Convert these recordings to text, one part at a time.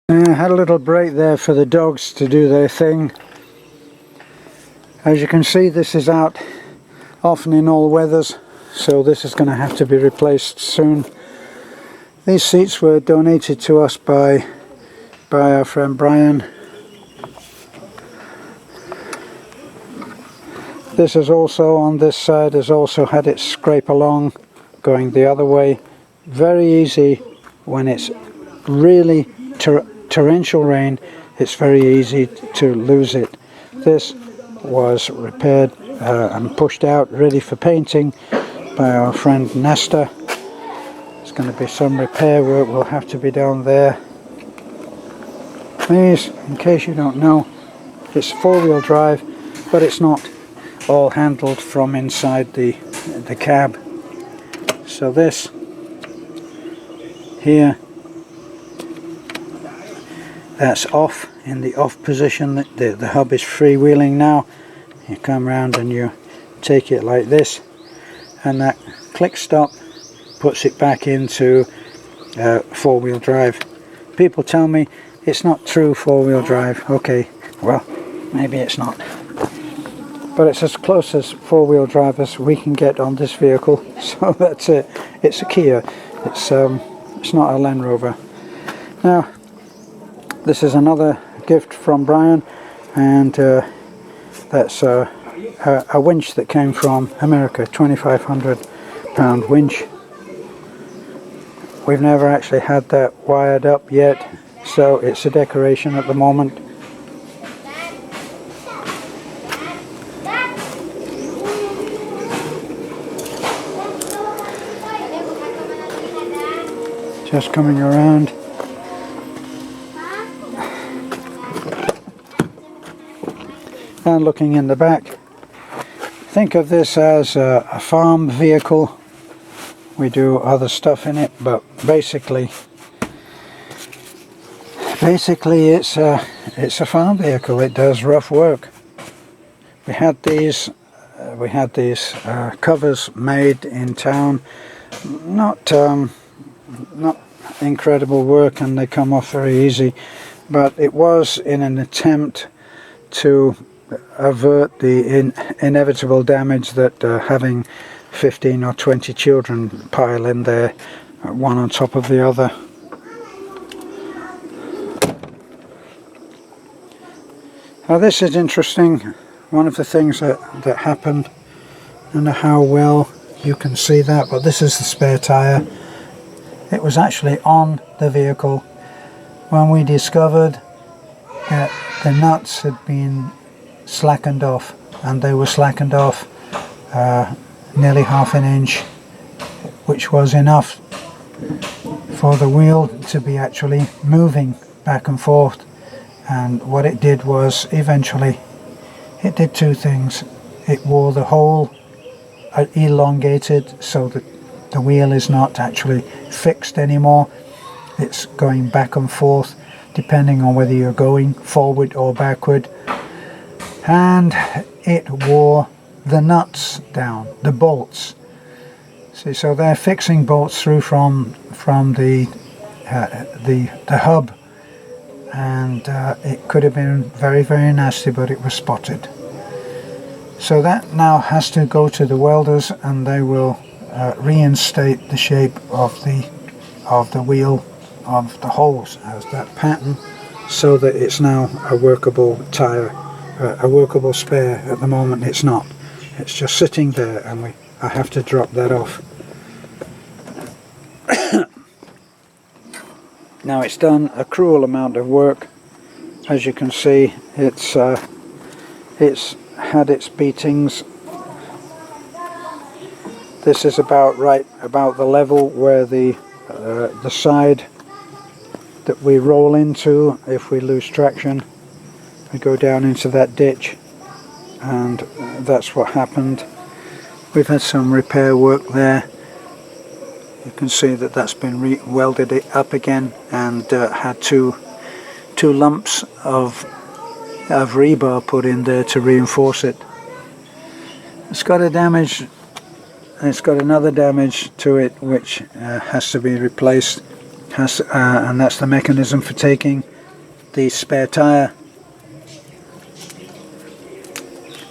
Had a little break there for the dogs to do their thing. As you can see, this is out often in all weathers, so this is going to have to be replaced soon. These seats were donated to us by our friend Brian. This is also on this side, has also had it scrape along going the other way. Very easy when it's really torrential rain, it's very easy to lose it. This was repaired and pushed out ready for painting by our friend Nesta. There's going to be some repair work will have to be done there. These, in case you don't know, it's four-wheel drive, but it's not all handled from inside the cab. So this here, that's off, in the off position. The hub is freewheeling now. You come round and you take it like this, and that click stop puts it back into four-wheel drive. People tell me it's not true four-wheel drive. Okay, well, maybe it's not, but it's as close as four-wheel drive as we can get on this vehicle. So that's it. It's a Kia. It's not a Land Rover. Now, this is another gift from Brian, and that's a winch that came from America, 2,500 pound winch. We've never actually had that wired up yet, so it's a decoration at the moment. Just coming around. And looking in the back, think of this as a farm vehicle. We do other stuff in it, but basically it's a farm vehicle. It does rough work. We had these covers made in town. Not incredible work, and they come off very easy, but it was in an attempt to avert the inevitable damage that having 15 or 20 children pile in there, one on top of the other. Now this is interesting. One of the things that happened, I don't know how well you can see that, but this is the spare tire. It was actually on the vehicle when we discovered that the nuts had been slackened off, and they were slackened off nearly ½ an inch, which was enough for the wheel to be actually moving back and forth. And what it did was, eventually it did two things. It wore the hole elongated so that the wheel is not actually fixed anymore. It's going back and forth depending on whether you're going forward or backward. And it wore the nuts down, the bolts. See, so they're fixing bolts through from the hub, and it could have been very, very nasty, but it was spotted. So that now has to go to the welders, and they will reinstate the shape of the wheel of the holes as that pattern, so that it's now a workable tire, a workable spare. At the moment it's not. It's just sitting there, and I have to drop that off. Now it's done a cruel amount of work. As you can see, it's had its beatings. This is about the level where the side that we roll into, if we lose traction, we go down into that ditch, and that's what happened. We've had some repair work there. You can see that that's been welded up again, and had two lumps of rebar put in there to reinforce it. It's got a damage, and it's got another damage to it which has to be replaced, and that's the mechanism for taking the spare tyre.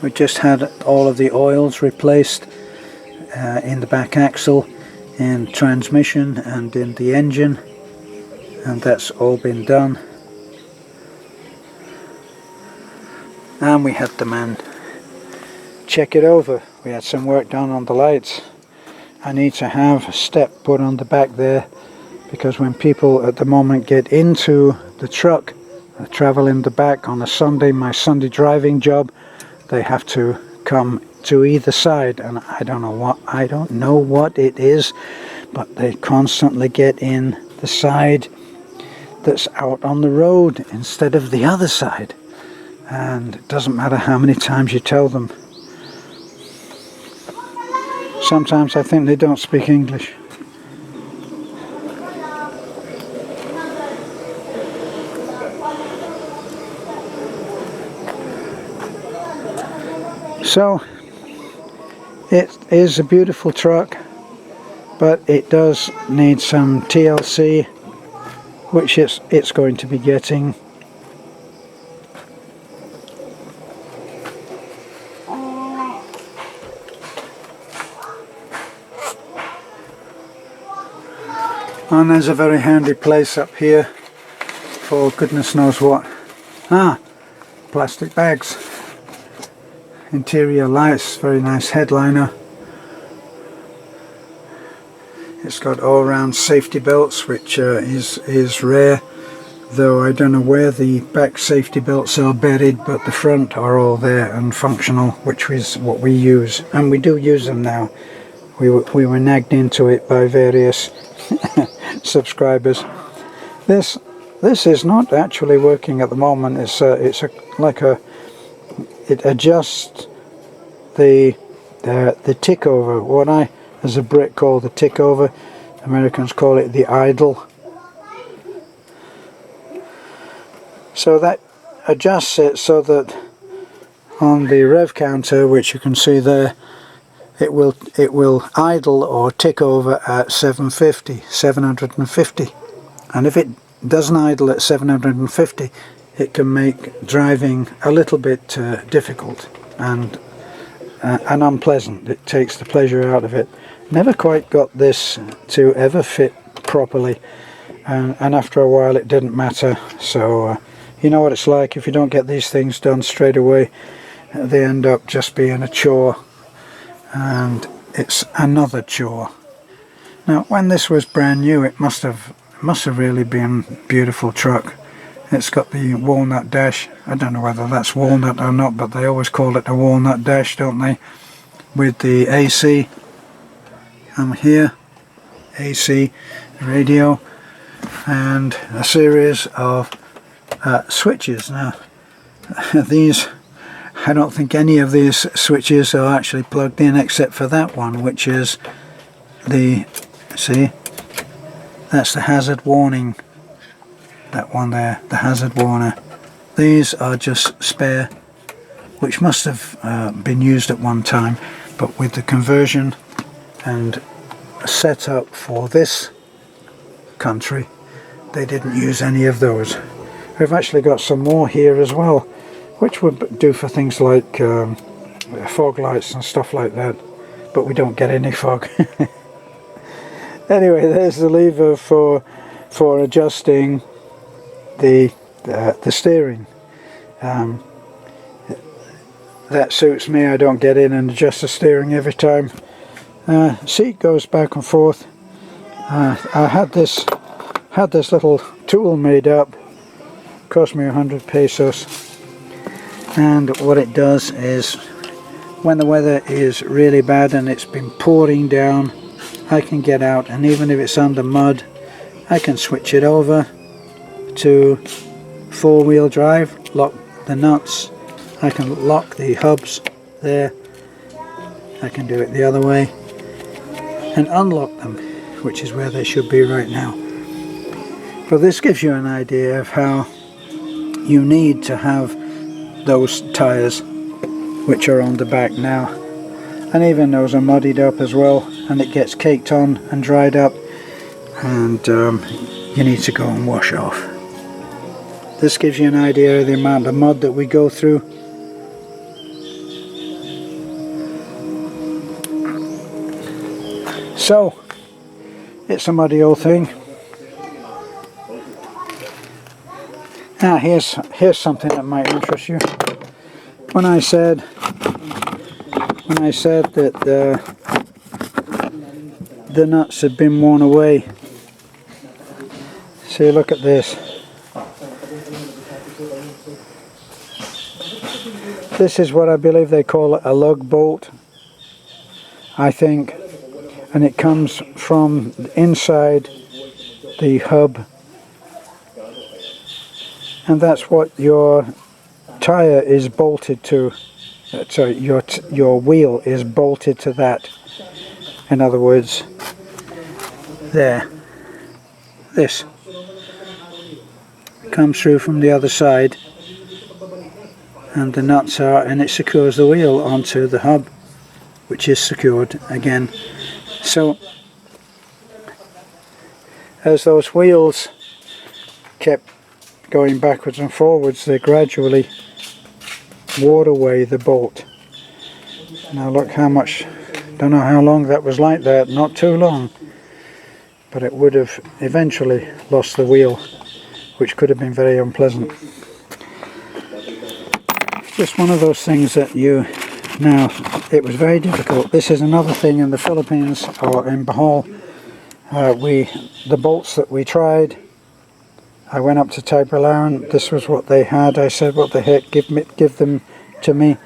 We just had all of the oils replaced in the back axle, in transmission and in the engine, and that's all been done. And we had the man check it over. We had some work done on the lights. I need to have a step put on the back there, because when people at the moment get into the truck, travel in the back on a Sunday, my Sunday driving job, they have to come to either side, and I don't know what it is, but they constantly get in the side that's out on the road instead of the other side, and it doesn't matter how many times you tell them. Sometimes I think they don't speak English. So it is a beautiful truck, but it does need some TLC, which it's going to be getting. And there's a very handy place up here for goodness knows what. Plastic bags. Interior lights, very nice headliner. It's got all-round safety belts, which is rare, though I don't know where the back safety belts are buried, but the front are all there and functional, which is what we use, and we do use them now. We were nagged into it by various subscribers. This is not actually working at the moment. It adjusts the tick over, what I as a Brit call the tick over. Americans call it the idle. So that adjusts it so that on the rev counter, which you can see there, it will idle or tick over at 750, and if it doesn't idle at 750, it can make driving a little bit difficult and unpleasant. It takes the pleasure out of it. Never quite got this to ever fit properly, and after a while it didn't matter. So you know what it's like, if you don't get these things done straight away, they end up just being a chore, and it's another chore. Now when this was brand new, it must have really been a beautiful truck. It's got the walnut dash. I don't know whether that's walnut or not, but they always call it a walnut dash, don't they? With the AC. I'm here, AC radio, and a series of switches. Now these, I don't think any of these switches are actually plugged in except for that one, which is the, see, that's the hazard warning. That one there, the hazard warner. These are just spare, which must have been used at one time, but with the conversion and setup for this country, they didn't use any of those. We've actually got some more here as well, which would do for things like fog lights and stuff like that, but we don't get any fog. Anyway, there's the lever for adjusting the steering. That suits me. I don't get in and adjust the steering every time. Seat goes back and forth. I had this little tool made up, cost me 100 pesos, and what it does is when the weather is really bad and it's been pouring down, I can get out, and even if it's under mud, I can switch it over to four-wheel drive, lock the nuts, I can lock the hubs there, I can do it the other way and unlock them, which is where they should be right now. But this gives you an idea of how you need to have those tyres which are on the back now, and even those are muddied up as well, and it gets caked on and dried up, and you need to go and wash off. this gives you an idea of the amount of mud that we go through. So it's a muddy old thing. Now here's something that might interest you. When I said that the nuts had been worn away, see, look at this. This is what I believe they call a lug bolt, I think, and it comes from inside the hub, and that's what your tire is bolted to. Sorry, your wheel is bolted to that. In other words, there, this comes through from the other side, and the nuts are, and it secures the wheel onto the hub, which is secured again. So as those wheels kept going backwards and forwards, they gradually wore away the bolt. Now look how much, don't know how long that was like that, not too long, but it would have eventually lost the wheel, which could have been very unpleasant. Just one of those things that now, it was very difficult. This is another thing in the Philippines, or in Bohol, the bolts that we tried, I went up to Tagbilaran, this was what they had. I said, what the heck, give them to me,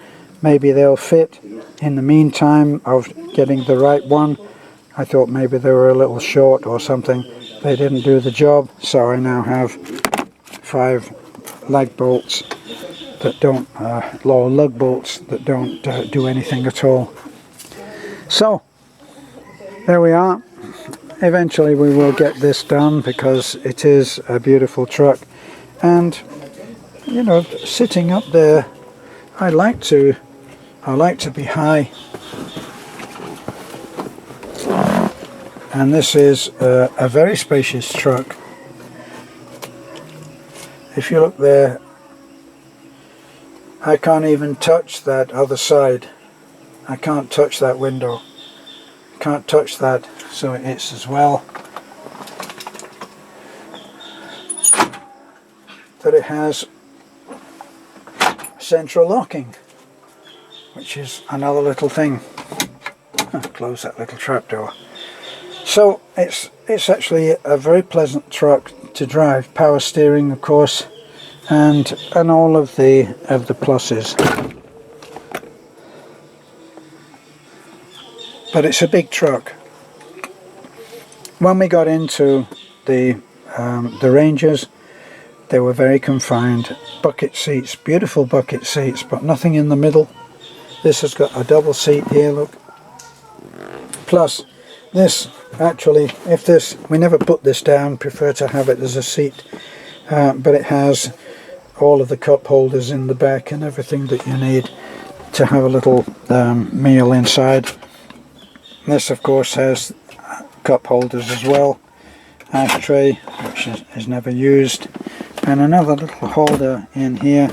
maybe they'll fit. In the meantime of getting the right one, I thought maybe they were a little short or something. They didn't do the job, so I now have 5 lag bolts that don't, or lug bolts that don't do anything at all. So there we are. Eventually we will get this done, because it is a beautiful truck, and you know, sitting up there, I like to be high, and this is a very spacious truck. If you look there, I can't even touch that other side. I can't touch that window. Can't touch that, so it's as well that it has central locking, which is another little thing. Close that little trapdoor. So it's actually a very pleasant truck to drive. Power steering, of course, and all of the pluses. But it's a big truck. When we got into the Rangers, they were very confined. Bucket seats, beautiful bucket seats, but nothing in the middle. This has got a double seat here, look. Plus, this actually, we never put this down, prefer to have it as a seat, but it has all of the cup holders in the back and everything that you need to have a little meal inside. This of course has cup holders as well, ashtray, which is never used, and another little holder in here,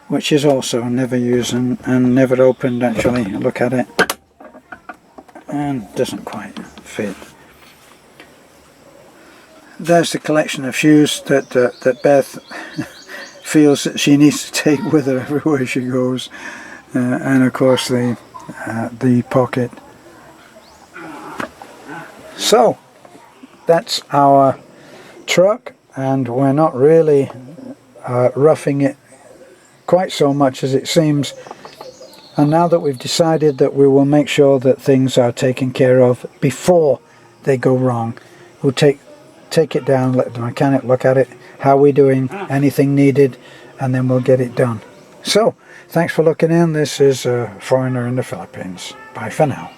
which is also never used and never opened actually. Look at it, and doesn't quite fit. There's the collection of shoes that Beth feels that she needs to take with her everywhere she goes, and of course the pocket. So that's our truck, and we're not really roughing it quite so much as it seems. And now that we've decided that we will make sure that things are taken care of before they go wrong, we'll take it down, let the mechanic look at it, how we're doing, anything needed, and then we'll get it done. So thanks for looking in. This is a Foreigner in the Philippines. Bye for now.